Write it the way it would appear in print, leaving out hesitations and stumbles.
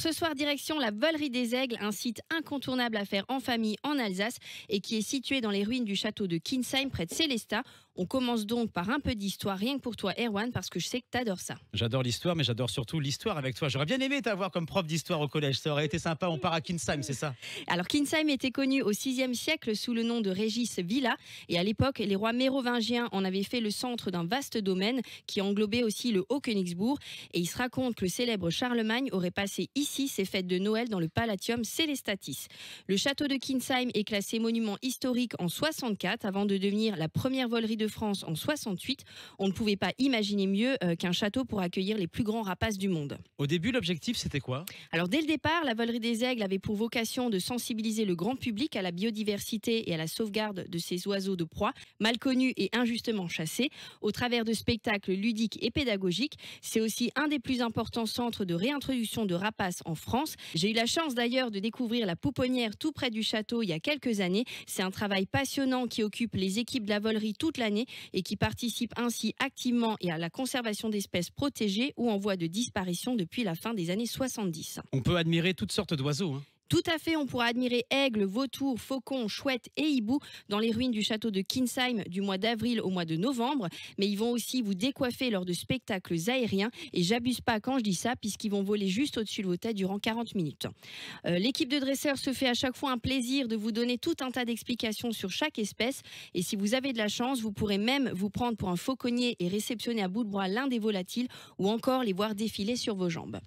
Ce soir, direction la Volerie des Aigles, un site incontournable à faire en famille en Alsace et qui est situé dans les ruines du château de Kinsheim près de Sélestat. On commence donc par un peu d'histoire, rien que pour toi Erwan, parce que je sais que t'adores ça. J'adore l'histoire, mais j'adore surtout l'histoire avec toi. J'aurais bien aimé t'avoir comme prof d'histoire au collège. Ça aurait été sympa. On part à Kinsheim, c'est ça? Alors Kinsheim était connu au VIe siècle sous le nom de Régis Villa et à l'époque, les rois mérovingiens en avaient fait le centre d'un vaste domaine qui englobait aussi le Haut-Königsbourg. Et il se raconte que le célèbre Charlemagne aurait passé ici ses fêtes de Noël dans le Palatium Celestatis. Le château de Kinsheim est classé monument historique en 64 avant de devenir la première volerie de France en 68. On ne pouvait pas imaginer mieux qu'un château pour accueillir les plus grands rapaces du monde. Au début, l'objectif, c'était quoi? Alors dès le départ, la Volerie des Aigles avait pour vocation de sensibiliser le grand public à la biodiversité et à la sauvegarde de ces oiseaux de proie, mal connus et injustement chassés, au travers de spectacles ludiques et pédagogiques. C'est aussi un des plus importants centres de réintroduction de rapaces en France. J'ai eu la chance d'ailleurs de découvrir la pouponnière tout près du château il y a quelques années. C'est un travail passionnant qui occupe les équipes de la volerie toute l'année et qui participe ainsi activement et à la conservation d'espèces protégées ou en voie de disparition depuis la fin des années 70. On peut admirer toutes sortes d'oiseaux, hein. Tout à fait, on pourra admirer aigles, vautours, faucons, chouettes et hiboux dans les ruines du château de Kinsheim du mois d'avril au mois de novembre. Mais ils vont aussi vous décoiffer lors de spectacles aériens. Et j'abuse pas quand je dis ça, puisqu'ils vont voler juste au-dessus de vos têtes durant 40 minutes. L'équipe de dresseurs se fait à chaque fois un plaisir de vous donner tout un tas d'explications sur chaque espèce. Et si vous avez de la chance, vous pourrez même vous prendre pour un fauconnier et réceptionner à bout de bras l'un des volatiles ou encore les voir défiler sur vos jambes.